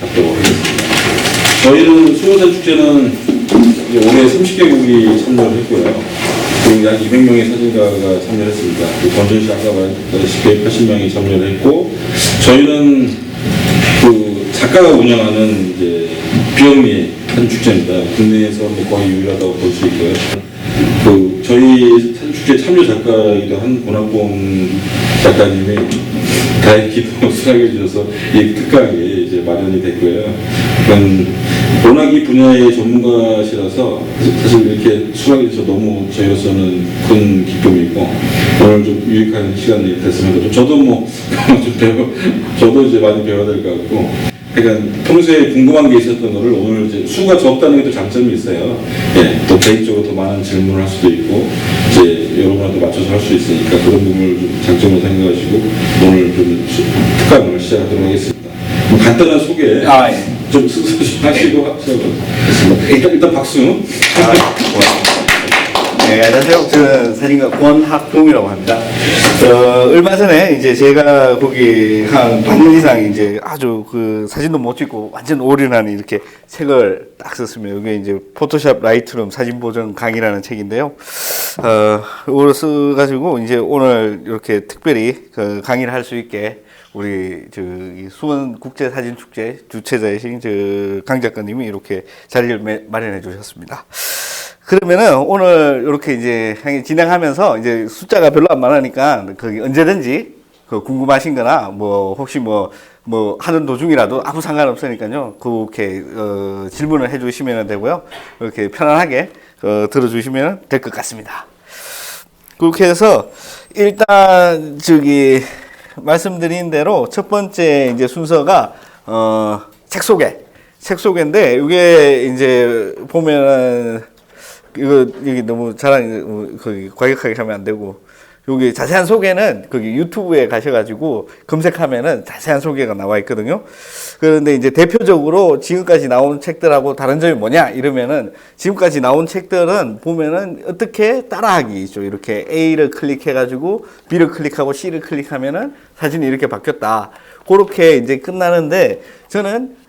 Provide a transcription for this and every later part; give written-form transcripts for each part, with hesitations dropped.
갖도록 하겠습니다. 저희는 수원산 축제는 올해 30개국이 참여를 했고요. 그리고 약 200명의 사진가가 참여했습니다. 권준 씨 아까 말했다시피 80명이 참여를 했고, 저희는 그 작가가 운영하는 이제 비영리 사진 축제입니다. 국내에서 거의 유일하다고 볼 수 있고요. 그 저희 사진 축제 참여 작가이기도 한 권학봉 작가님이 다행히도 수락해 주셔서 이 특강이 이제 마련이 됐고요. 워낙 이 분야의 전문가시라서 사실 이렇게 수락해 주셔서 너무 저희로서는 큰 기쁨이고 오늘 좀 유익한 시간이 됐으면 좋겠고, 저도 저도 이제 많이 배워야 될 것 같고. 그러니까 평소에 궁금한 게 있었던 거를 오늘 이제 수가 적다는 게 또 장점이 있어요. 예, 또 개인적으로 더 많은 질문을 할 수도 있고, 이제 여러분한테 맞춰서 할 수 있으니까 그런 부분을 좀 장점으로 생각하시고 오늘 좀 특강을 시작하도록 하겠습니다. 간단한 소개 좀 하시고 시작하겠습니다. 일단 박수. 고맙습니다. 네, 안녕하세요. 저는 사진가 권학봉이라고 합니다. 얼마 전에 이제 제가 거기 한 반년 이상 이제 아주 그 사진도 못 찍고 완전 올인한 이렇게 책을 딱 썼습니다. 이게 이제 포토샵 라이트룸 사진 보정 강의라는 책인데요. 이걸 써가지고 이제 오늘 이렇게 특별히 그 강의를 할 수 있게 우리 수원 국제 사진 축제 주최자이신 강 작가님이 이렇게 자리를 마련해 주셨습니다. 그러면은 오늘 이렇게 이제 진행하면서 이제 숫자가 별로 안 많으니까 거기 언제든지 그 궁금하신 거나 뭐 혹시 뭐 하는 도중이라도 아무 상관없으니까요. 그렇게 질문을 해 주시면 되고요. 이렇게 편안하게 들어주시면 될 것 같습니다. 그렇게 해서 일단 말씀드린 대로 첫 번째 이제 순서가 책 소개인데 이게 이제 보면은 여기 너무 거기 과격하게 하면 안 되고, 여기 자세한 소개는 거기 유튜브에 가셔가지고 검색하면은 자세한 소개가 나와 있거든요. 그런데 이제 대표적으로 지금까지 나온 책들하고 다른 점이 뭐냐 이러면은, 지금까지 나온 책들은 보면은 어떻게 따라하기 있죠. 이렇게 A를 클릭해가지고 B를 클릭하고 C를 클릭하면은 사진이 이렇게 바뀌었다. 그렇게 이제 끝나는데, 저는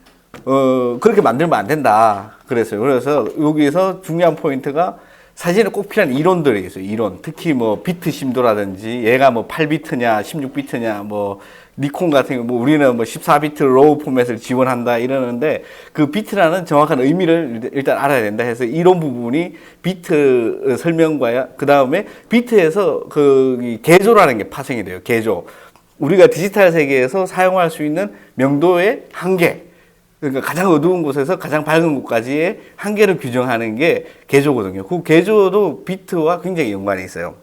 그렇게 만들면 안 된다 그랬어요. 그래서 여기서 중요한 포인트가 사진에 꼭 필요한 이론들이 있어요. 이론. 특히 뭐 비트 심도라든지 얘가 뭐 8비트냐 16비트냐 뭐 니콘 같은 거 뭐 우리는 뭐 14비트 로우 포맷을 지원한다 이러는데, 그 비트라는 정확한 의미를 일단 알아야 된다 해서 이론 부분이 비트 설명과 그 다음에 비트에서 그 개조라는 게 파생이 돼요. 개조. 우리가 디지털 세계에서 사용할 수 있는 명도의 한계, 그러니까 가장 어두운 곳에서 가장 밝은 곳까지의 한계를 규정하는 게 개조거든요. 그 개조도 비트와 굉장히 연관이 있어요.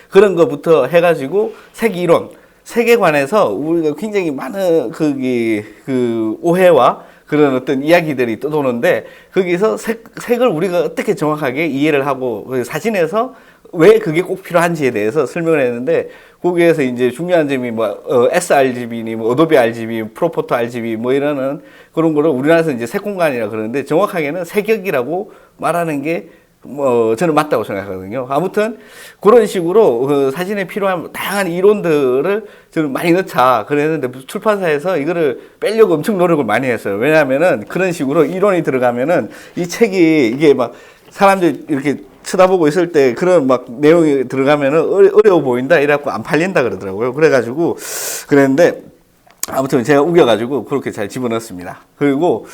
그런 것부터 해가지고 색 이론, 색에 관해서 우리가 굉장히 많은 그 오해와 그런 어떤 이야기들이 떠도는데, 거기서 색을 우리가 어떻게 정확하게 이해를 하고 사진에서 왜 그게 꼭 필요한지에 대해서 설명을 했는데, 거기에서 이제 중요한 점이 sRGB니 어도비 RGB, 프로포토 RGB 이러는 그런 거를 우리나라에서 이제 색공간이라 그러는데, 정확하게는 색역이라고 말하는 게 저는 맞다고 생각하거든요. 아무튼 그런 식으로 사진에 필요한 다양한 이론들을 저는 많이 넣자 그랬는데, 출판사에서 이거를 빼려고 엄청 노력을 많이 했어요. 왜냐하면은 그런 식으로 이론이 들어가면은 이 책이 이게 사람들이 이렇게 쳐다보고 있을 때 그런 내용이 들어가면은 어려워 보인다 이래갖고 안 팔린다 그러더라고요. 그래가지고 그랬는데, 아무튼 제가 우겨가지고 그렇게 잘 집어넣었습니다. 그리고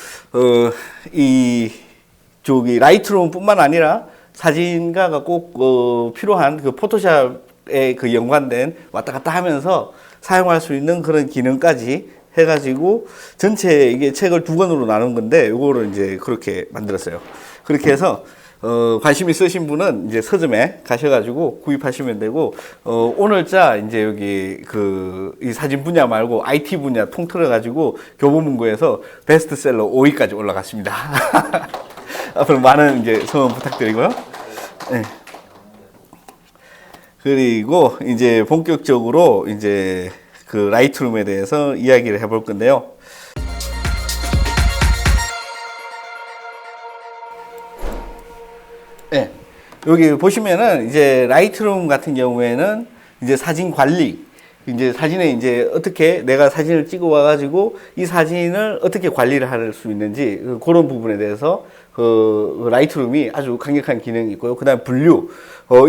라이트룸 뿐만 아니라 사진가가 꼭 필요한 그 포토샵에 그 연관된 왔다 갔다 하면서 사용할 수 있는 그런 기능까지 해가지고 전체 이게 책을 2권으로 나눈 건데, 요거를 이제 그렇게 만들었어요. 그렇게 해서 관심 있으신 분은 이제 서점에 가셔가지고 구입하시면 되고, 오늘자 이제 여기 이 사진 분야 말고 IT 분야 통틀어가지고 교보문고에서 베스트셀러 5위까지 올라갔습니다. 앞으로 많은 이제 성원 부탁드리고요. 네. 그리고 이제 본격적으로 이제 그 라이트룸에 대해서 이야기를 해볼 건데요. 네. 여기 보시면은 이제 라이트룸 같은 경우에는 이제 사진 관리, 이제 사진에 이제 어떻게 내가 사진을 찍어 와가지고 이 사진을 어떻게 관리를 할 수 있는지 그런 부분에 대해서 그 라이트룸이 아주 강력한 기능이 있고요. 그 다음에 분류.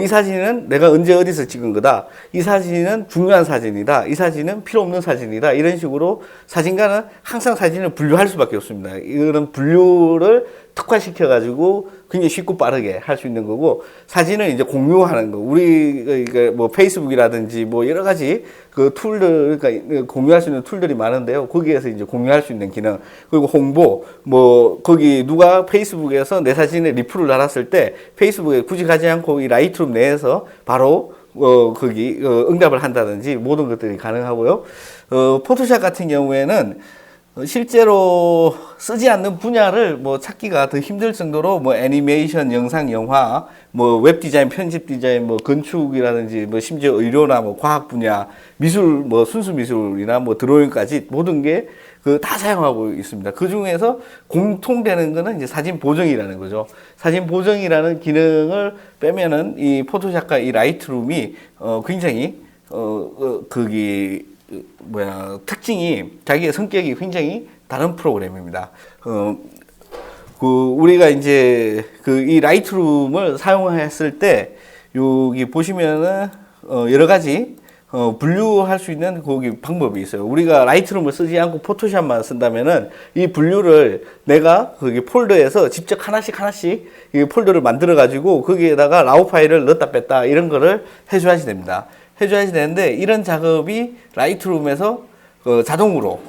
이 사진은 내가 언제 어디서 찍은 거다. 이 사진은 중요한 사진이다. 이 사진은 필요 없는 사진이다. 이런 식으로 사진가는 항상 사진을 분류할 수밖에 없습니다. 이런 분류를 특화시켜가지고 굉장히 쉽고 빠르게 할 수 있는 거고, 사진을 이제 공유하는 거. 우리, 뭐, 페이스북이라든지 뭐, 여러 가지 그 툴들, 그러니까 공유할 수 있는 툴들이 많은데요. 거기에서 이제 공유할 수 있는 기능. 그리고 홍보, 뭐, 거기 누가 페이스북에서 내 사진에 리플을 달았을 때, 페이스북에 굳이 가지 않고 이 라이트룸 내에서 바로 거기 응답을 한다든지 모든 것들이 가능하고요. 포토샵 같은 경우에는 실제로 쓰지 않는 분야를 뭐 찾기가 더 힘들 정도로 뭐 애니메이션, 영상, 영화, 뭐 웹 디자인, 편집 디자인, 뭐 건축이라든지 뭐 심지어 의료나 뭐 과학 분야, 미술, 뭐 순수 미술이나 뭐 드로잉까지 모든 게 다 사용하고 있습니다. 그 중에서 공통되는 거는 이제 사진 보정이라는 거죠. 사진 보정이라는 기능을 빼면은 이 포토샵과 이 라이트룸이 굉장히 특징이 자기의 성격이 굉장히 다른 프로그램입니다. 우리가 이제 이 라이트룸을 사용했을 때 여기 보시면은 여러 가지 분류할 수 있는 거기 방법이 있어요. 우리가 라이트룸을 쓰지 않고 포토샵만 쓴다면은 이 분류를 내가 거기 폴더에서 직접 하나씩 이 폴더를 만들어 가지고 거기에다가 라우 파일을 넣었다 뺐다 이런 거를 해줘야지 됩니다. 해줘야지 되는데 이런 작업이 라이트룸에서 자동으로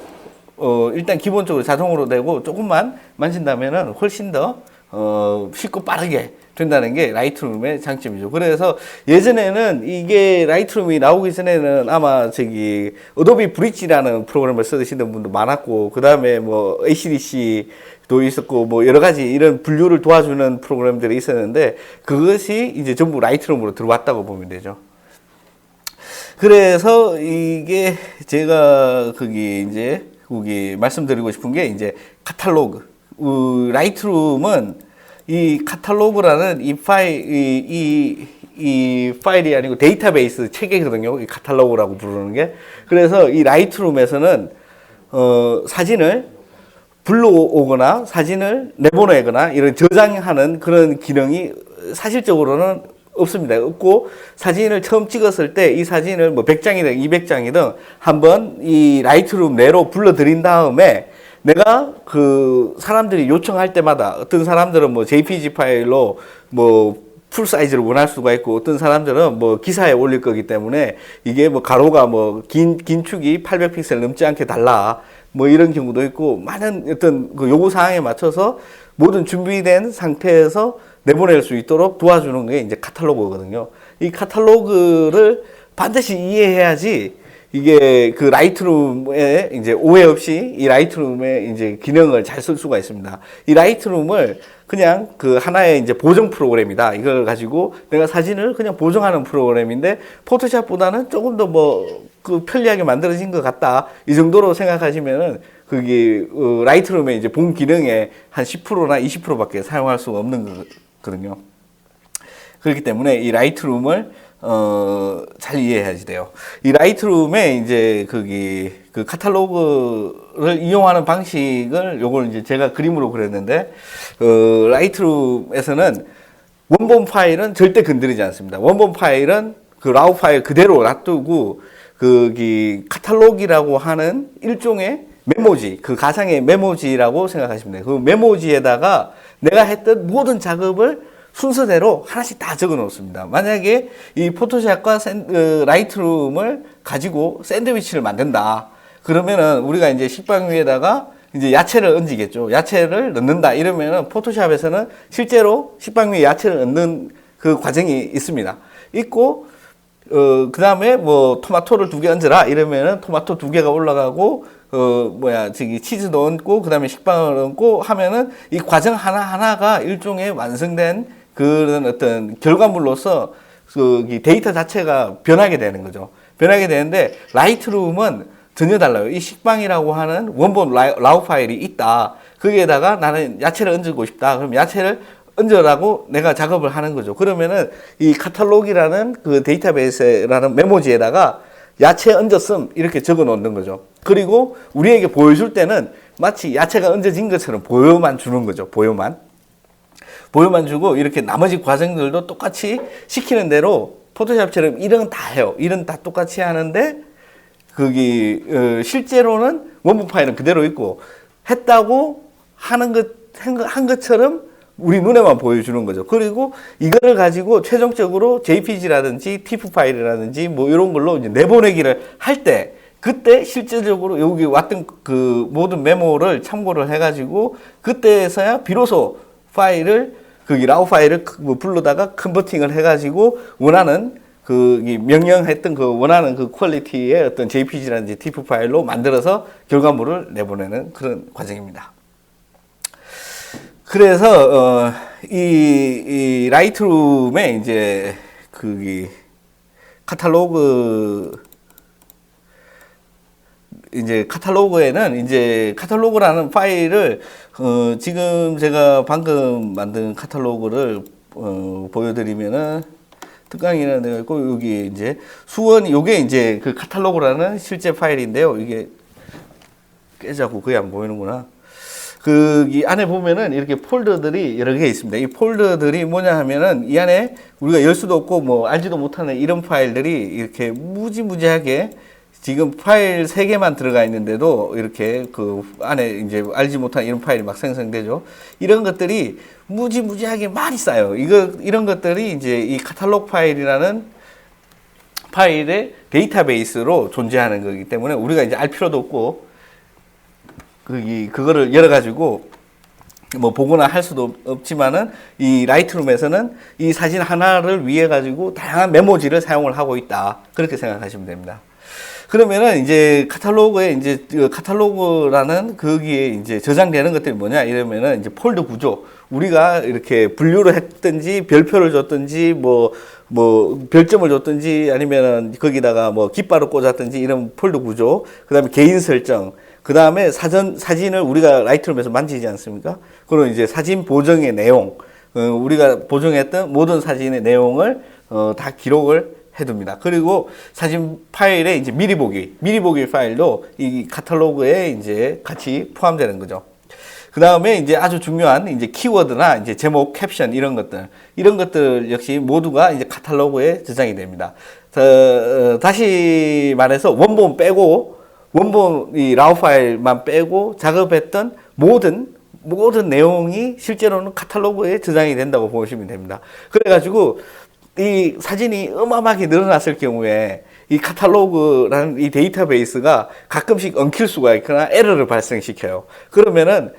일단 기본적으로 자동으로 되고 조금만 만진다면은 훨씬 더 쉽고 빠르게 된다는 게 라이트룸의 장점이죠. 그래서 예전에는 이게 라이트룸이 나오기 전에는 아마 어도비 브릿지라는 프로그램을 쓰시는 분도 많았고, 그 다음에 뭐 ACDC도 있었고, 뭐 여러 가지 이런 분류를 도와주는 프로그램들이 있었는데 그것이 이제 전부 라이트룸으로 들어왔다고 보면 되죠. 그래서 이게 제가 거기 말씀드리고 싶은 게 이제 카탈로그. 라이트룸은 이 카탈로그라는 이 파일이 아니고 데이터베이스 체계거든요. 이 카탈로그라고 부르는 게. 그래서 이 라이트룸에서는 사진을 불러오거나 사진을 내보내거나 이런 저장하는 그런 기능이 사실적으로는 없습니다. 없고, 사진을 처음 찍었을 때 이 사진을 뭐 100장이든 200장이든 한번 이 라이트룸 내로 불러들인 다음에 내가 사람들이 요청할 때마다 어떤 사람들은 뭐 JPG 파일로 뭐 풀 사이즈를 원할 수가 있고, 어떤 사람들은 뭐 기사에 올릴 거기 때문에 이게 뭐 가로가 뭐 긴 축이 800픽셀 넘지 않게 달라. 뭐 이런 경우도 있고, 많은 어떤 요구 사항에 맞춰서 모든 준비된 상태에서 내보낼 수 있도록 도와주는 게 이제 카탈로그거든요. 이 카탈로그를 반드시 이해해야지 이게 라이트룸에 이제 오해 없이 이 라이트룸의 이제 기능을 잘 쓸 수가 있습니다. 이 라이트룸을 그냥 하나의 이제 보정 프로그램이다. 이걸 가지고 내가 사진을 그냥 보정하는 프로그램인데 포토샵보다는 조금 더 편리하게 만들어진 것 같다. 이 정도로 생각하시면은 라이트룸의 이제 본 기능의 한 10%나 20%밖에 사용할 수가 없는 거거든요. 그렇기 때문에 이 라이트룸을 잘 이해해야지 돼요. 이 라이트룸에 이제 카탈로그를 이용하는 방식을 요걸 이제 제가 그림으로 그렸는데, 라이트룸에서는 원본 파일은 절대 건드리지 않습니다. 원본 파일은 라우 파일 그대로 놔두고, 카탈로그라고 하는 일종의 메모지, 가상의 메모지라고 생각하시면 돼요. 그 메모지에다가 내가 했던 모든 작업을 순서대로 하나씩 다 적어 놓습니다. 만약에 이 포토샵과 라이트룸을 가지고 샌드위치를 만든다. 그러면은 우리가 이제 식빵 위에다가 이제 야채를 얹지겠죠. 야채를 넣는다. 이러면은 포토샵에서는 실제로 식빵 위에 야채를 얹는 그 과정이 있습니다. 있고, 그 다음에 뭐 토마토를 2개 얹어라. 이러면은 토마토 2개가 올라가고, 치즈도 얹고, 그 다음에 식빵을 얹고 하면은 이 과정 하나하나가 일종의 완성된 그런 어떤 결과물로서 데이터 자체가 변하게 되는 거죠. 변하게 되는데, 라이트룸은 전혀 달라요. 이 식빵이라고 하는 원본 라우 파일이 있다. 거기에다가 나는 야채를 얹고 싶다. 그럼 야채를 얹으라고 내가 작업을 하는 거죠. 그러면은 이 카탈로그라는 데이터베이스라는 메모지에다가 야채 얹었음 이렇게 적어 놓는 거죠. 그리고 우리에게 보여줄 때는 마치 야채가 얹어진 것처럼 보여만 주는 거죠. 보여만 주고 이렇게 나머지 과정들도 똑같이 시키는 대로 포토샵처럼 일은 다 해요. 일은 다 똑같이 하는데 거기 실제로는 원본 파일은 그대로 있고 했다고 한 것처럼 우리 눈에만 보여주는 거죠. 그리고 이거를 가지고 최종적으로 JPG라든지 TIFF 파일이라든지 뭐 이런 걸로 이제 내보내기를 할 때 그때 실질적으로 여기 왔던 그 모든 메모를 참고를 해가지고 그때서야 비로소 파일을 거기 라우 파일을 뭐 불러다가 컨버팅을 해가지고 원하는 그 명령했던 그 원하는 그 퀄리티의 어떤 JPG라든지 TIFF 파일로 만들어서 결과물을 내보내는 그런 과정입니다. 그래서 이 라이트룸에 이제 그 카탈로그에는 이제 카탈로그라는 파일을 지금 제가 방금 만든 카탈로그를 보여드리면은 특강이라는 데가 있고 여기 이제 수원 요게 이제 그 카탈로그라는 실제 파일인데요. 이게 깨자고 거의 안 보이는구나. 이 안에 보면은 이렇게 폴더들이 여러 개 있습니다. 이 폴더들이 뭐냐 하면은 이 안에 우리가 열 수도 없고 뭐 알지도 못하는 이런 파일들이 이렇게 무지무지하게 지금 파일 3개만 들어가 있는데도 이렇게 그 안에 이제 알지 못한 이런 파일이 막 생성되죠. 이런 것들이 무지무지하게 많이 쌓여요. 이런 것들이 이제 이 카탈로그 파일이라는 파일의 데이터베이스로 존재하는 거기 때문에 우리가 이제 알 필요도 없고 그거를 열어가지고 뭐 보거나 할 수도 없지만은 이 라이트룸에서는 이 사진 하나를 위해 가지고 다양한 메모지를 사용을 하고 있다. 그렇게 생각하시면 됩니다. 그러면은 이제 카탈로그에 이제 카탈로그라는 거기에 이제 저장되는 것들이 뭐냐 이러면은 이제 폴더 구조. 우리가 이렇게 분류를 했든지 별표를 줬든지 뭐 별점을 줬든지 아니면은 거기다가 뭐 깃발을 꽂았든지 이런 폴더 구조. 그다음에 개인 설정. 그 다음에 사진을 우리가 라이트룸에서 만지지 않습니까? 그럼 이제 사진 보정의 내용, 우리가 보정했던 모든 사진의 내용을 다 기록을 해둡니다. 그리고 사진 파일에 이제 미리 보기 파일도 이 카탈로그에 이제 같이 포함되는 거죠. 그 다음에 이제 아주 중요한 이제 키워드나 이제 제목, 캡션 이런 것들 역시 모두가 이제 카탈로그에 저장이 됩니다. 다시 말해서 원본 이 라우 파일만 빼고 작업했던 모든 내용이 실제로는 카탈로그에 저장이 된다고 보시면 됩니다. 그래가지고 이 사진이 어마어마하게 늘어났을 경우에 이 카탈로그라는 이 데이터베이스가 가끔씩 엉킬 수가 있거나 에러를 발생시켜요. 그러면은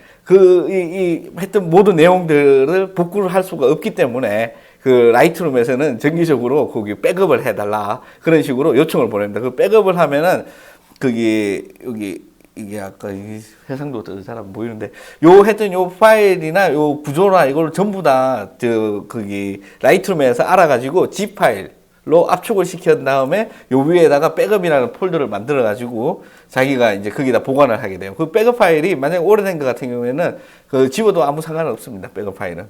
했던 모든 내용들을 복구를 할 수가 없기 때문에 그 라이트룸에서는 정기적으로 거기 백업을 해달라 그런 식으로 요청을 보냅니다. 그 백업을 하면은 이게 아까 이 해상도 잘 안 보이는데 요 파일이나 요 구조나 이걸 전부 다 거기 라이트룸에서 알아가지고 zip 파일로 압축을 시킨 다음에 요 위에다가 백업이라는 폴더를 만들어 가지고 자기가 이제 거기다 보관을 하게 돼요. 그 백업 파일이 만약에 오래된 것 같은 경우에는 지워도 아무 상관 없습니다. 백업 파일은.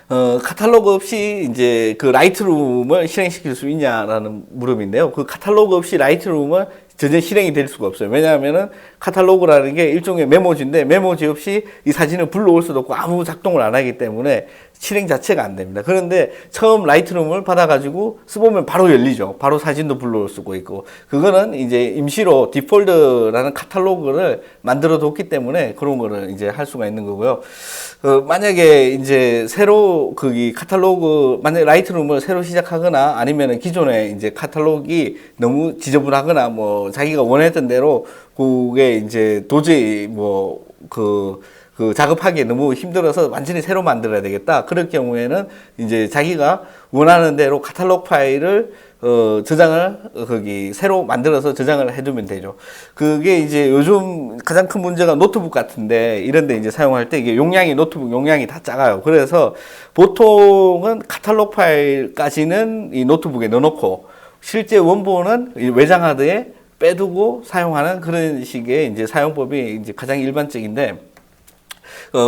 카탈로그 없이 이제 그 라이트룸을 실행시킬 수 있냐라는 물음인데요. 그 카탈로그 없이 라이트룸을 전혀 실행이 될 수가 없어요. 왜냐하면은 카탈로그라는 게 일종의 메모지인데 메모지 없이 이 사진을 불러올 수도 없고 아무 작동을 안 하기 때문에 실행 자체가 안 됩니다. 그런데 처음 라이트룸을 받아가지고 써보면 바로 열리죠. 바로 사진도 불러올 수가 있고 그거는 이제 임시로 디폴더라는 카탈로그를 만들어 뒀기 때문에 그런 거를 이제 할 수가 있는 거고요. 만약에 이제 새로 만약에 라이트룸을 새로 시작하거나 아니면은 기존에 이제 카탈로그가 너무 지저분하거나 뭐 자기가 원했던 대로 그게 이제 도저히 작업하기에 너무 힘들어서 완전히 새로 만들어야 되겠다. 그럴 경우에는 이제 자기가 원하는 대로 카탈로그 파일을 저장을 새로 만들어서 저장을 해두면 되죠. 그게 이제 요즘 가장 큰 문제가 노트북 같은데 이런데 이제 사용할 때 이게 노트북 용량이 다 작아요. 그래서 보통은 카탈로그 파일까지는 이 노트북에 넣어놓고 실제 원본은 외장 하드에 빼두고 사용하는 그런 식의 이제 사용법이 이제 가장 일반적인데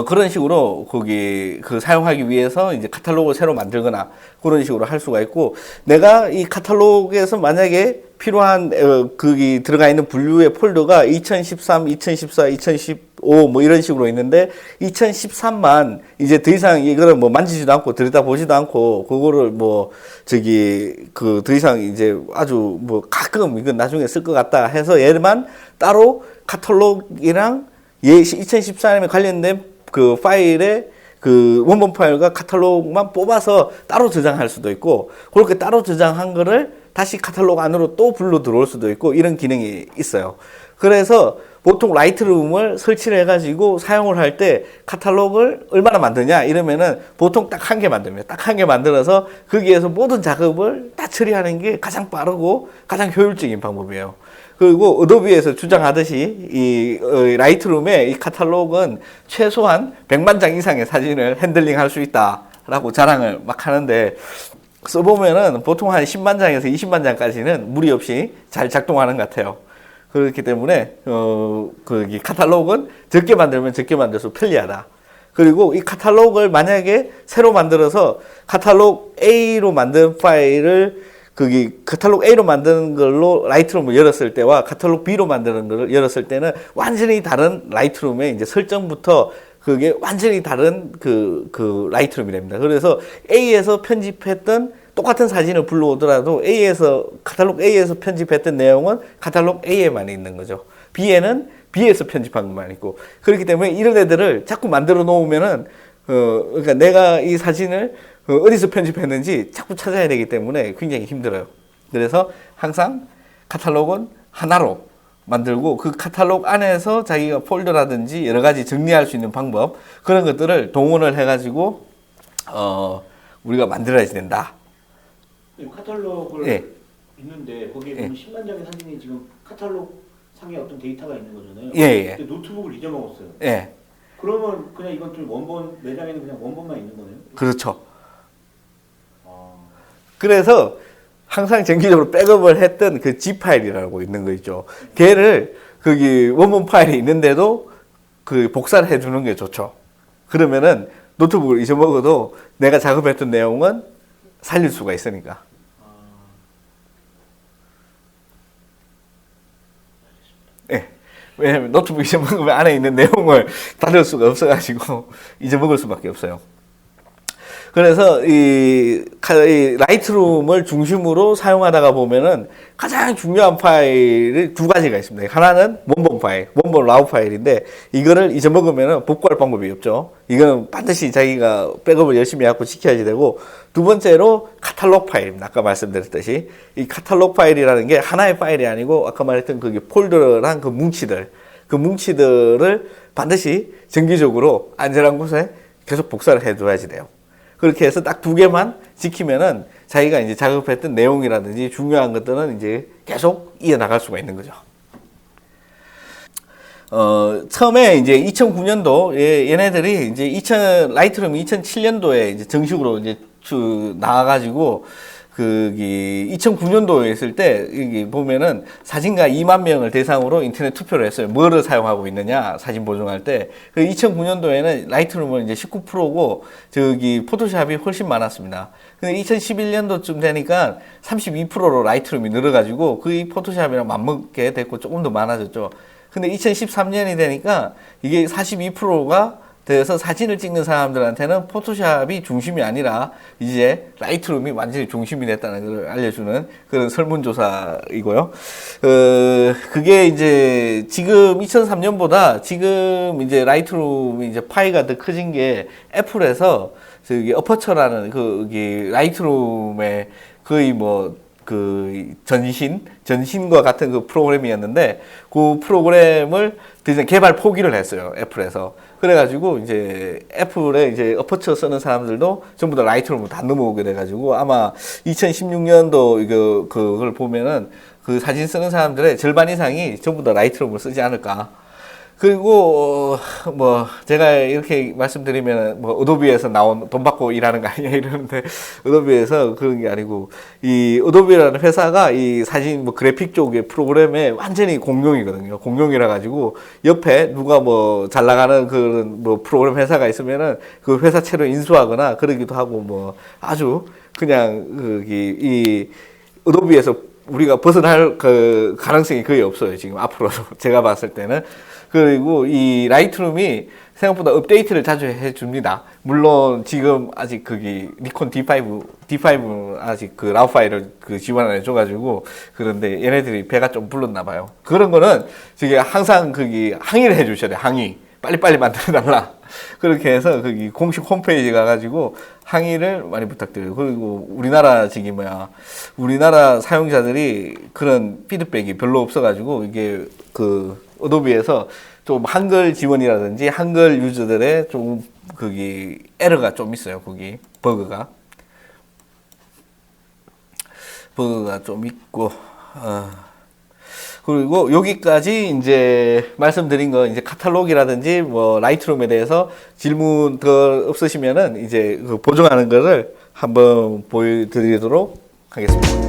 그런 식으로 거기 그 사용하기 위해서 이제 카탈로그를 새로 만들거나 그런 식으로 할 수가 있고, 내가 이 카탈로그에서 만약에 필요한 거기 들어가 있는 분류의 폴더가 2013, 2014, 2015 뭐 이런 식으로 있는데 2013만 이제 더 이상 이거를 뭐 만지지도 않고 들여다보지도 않고 그거를 뭐 저기 그 더 이상 이제 아주 뭐 가끔 이건 나중에 쓸 것 같다 해서 얘만 따로 카탈로그랑 2014년에 관련된 그 파일에 그 원본 파일과 카탈로그만 뽑아서 따로 저장할 수도 있고, 그렇게 따로 저장한 거를 다시 카탈로그 안으로 또 불러 들어올 수도 있고, 이런 기능이 있어요. 그래서 보통 라이트룸을 설치를 해가지고 사용을 할 때 카탈로그를 얼마나 만드냐 이러면은 보통 딱 한 개 만듭니다. 딱 한 개 만들어서 거기에서 모든 작업을 다 처리하는 게 가장 빠르고 가장 효율적인 방법이에요. 그리고 어도비에서 주장하듯이 이 라이트룸에 이 카탈로그는 최소한 100만 장 이상의 사진을 핸들링 할 수 있다라고 자랑을 막 하는데, 써보면은 보통 한 10만 장에서 20만 장까지는 무리 없이 잘 작동하는 것 같아요. 그렇기 때문에 그 카탈로그는 적게 만들면 적게 만들수록 편리하다. 그리고 이 카탈로그를 만약에 새로 만들어서 카탈로그 A로 만든 파일을 거기 카탈로그 A로 만드는 걸로 라이트룸을 열었을 때와 카탈로그 B로 만드는 걸 열었을 때는 완전히 다른 라이트룸의 이제 설정부터 그게 완전히 다른 그 라이트룸이 됩니다. 그래서 A에서 편집했던 똑같은 사진을 불러오더라도 카탈로그 A에서 편집했던 내용은 카탈로그 A에만 있는 거죠. B에는 B에서 편집한 것만 있고, 그렇기 때문에 이런 애들을 자꾸 만들어 놓으면은 그러니까 내가 이 사진을 어디서 편집했는지 자꾸 찾아야 되기 때문에 굉장히 힘들어요. 그래서 항상 카탈로그는 하나로 만들고 그 카탈로그 안에서 자기가 폴더라든지 여러 가지 정리할 수 있는 방법, 그런 것들을 동원을 해가지고 우리가 만들어야 된다. 카탈로그를 예. 있는데 거기에 보면 10만 장의 사진이 지금 카탈로그 상에 어떤 데이터가 있는 거잖아요. 예. 근데 노트북을 잊어먹었어요. 예. 그러면 그냥 이건 좀 원본, 매장에는 그냥 원본만 있는 거네요. 그렇죠. 그래서 항상 정기적으로 백업을 했던 그 G 파일이라고 있는 거 있죠. 걔를 거기 원본 파일이 있는데도 그 복사를 해주는 게 좋죠. 그러면은 노트북을 잊어먹어도 내가 작업했던 내용은 살릴 수가 있으니까. 예. 왜냐면 노트북 잊어먹으면 안에 있는 내용을 다룰 수가 없어가지고 잊어먹을 수밖에 없어요. 그래서 이 라이트룸을 중심으로 사용하다가 보면은 가장 중요한 파일이 두 가지가 있습니다. 하나는 원본 파일, 원본 라우 파일인데 이거를 잊어먹으면은 복구할 방법이 없죠. 이거는 반드시 자기가 백업을 열심히 하고 지켜야지 되고, 두 번째로 카탈로그 파일입니다. 아까 말씀드렸듯이 이 카탈로그 파일이라는 게 하나의 파일이 아니고 아까 말했던 그 폴더랑 그 뭉치들을 반드시 정기적으로 안전한 곳에 계속 복사를 해둬야지 돼요. 그렇게 해서 딱 두 개만 지키면은 자기가 이제 작업했던 내용이라든지 중요한 것들은 이제 계속 이어나갈 수가 있는 거죠. 처음에 이제 2009년도 얘네들이 이제 라이트룸이 2007년도에 이제 정식으로 이제 나와가지고 그기 2009년도에 있을 때 여기 보면은 사진가 2만 명을 대상으로 인터넷 투표를 했어요. 뭐를 사용하고 있느냐 사진 보정할 때. 그 2009년도에는 라이트룸은 이제 19%고 저기 포토샵이 훨씬 많았습니다. 근데 2011년도쯤 되니까 32%로 라이트룸이 늘어가지고 거의 포토샵이랑 맞먹게 됐고 조금 더 많아졌죠. 근데 2013년이 되니까 이게 42%가 그래서 사진을 찍는 사람들한테는 포토샵이 중심이 아니라 이제 라이트룸이 완전히 중심이 됐다는 걸 알려주는 그런 설문조사이고요. 그게 이제 지금 2003년보다 지금 이제 라이트룸이 이제 파이가 더 커진 게 애플에서 저기 어퍼처라는 그 라이트룸의 거의 뭐 그 전신과 같은 그 프로그램이었는데 그 프로그램을 이제 개발 포기를 했어요. 애플에서. 그래가지고 이제 애플에 이제 어퍼처 쓰는 사람들도 전부 다 라이트룸으로 다 넘어오게 돼가지고 아마 2016년도 그걸 보면은 그 사진 쓰는 사람들의 절반 이상이 전부 다 라이트룸을 쓰지 않을까. 그리고 뭐 제가 이렇게 말씀드리면 뭐 어도비에서 나온 돈 받고 일하는 거 아니냐 이러는데 어도비에서 그런 게 아니고 이 어도비라는 회사가 이 사진 뭐 그래픽 쪽의 프로그램에 완전히 공룡이거든요. 공룡이라 가지고 옆에 누가 뭐 잘 나가는 그런 뭐 프로그램 회사가 있으면은 그 회사채로 인수하거나 그러기도 하고 뭐 아주 그냥 이 어도비에서 우리가 벗어날 그 가능성이 거의 없어요. 지금 앞으로도 제가 봤을 때는. 그리고 이 라이트룸이 생각보다 업데이트를 자주 해줍니다. 물론 지금 아직 니콘 D5 아직 그 라우 파일을 지원 안 해줘가지고 그런데 얘네들이 배가 좀 불렀나 봐요. 그런 거는 저기 항상 항의를 해주셔야 돼요. 항의. 빨리빨리 만들어달라. 그렇게 해서 공식 홈페이지 가가지고 항의를 많이 부탁드려요. 그리고 우리나라 사용자들이 그런 피드백이 별로 없어가지고 이게 어도비에서 좀 한글 지원이라든지 한글 유저들의 좀 에러가 좀 있어요. 버그가 좀 있고 그리고 여기까지 이제 말씀드린 거 이제 카탈로그라든지 뭐 라이트룸에 대해서 질문 더 없으시면은 이제 보정하는 거를 한번 보여드리도록 하겠습니다.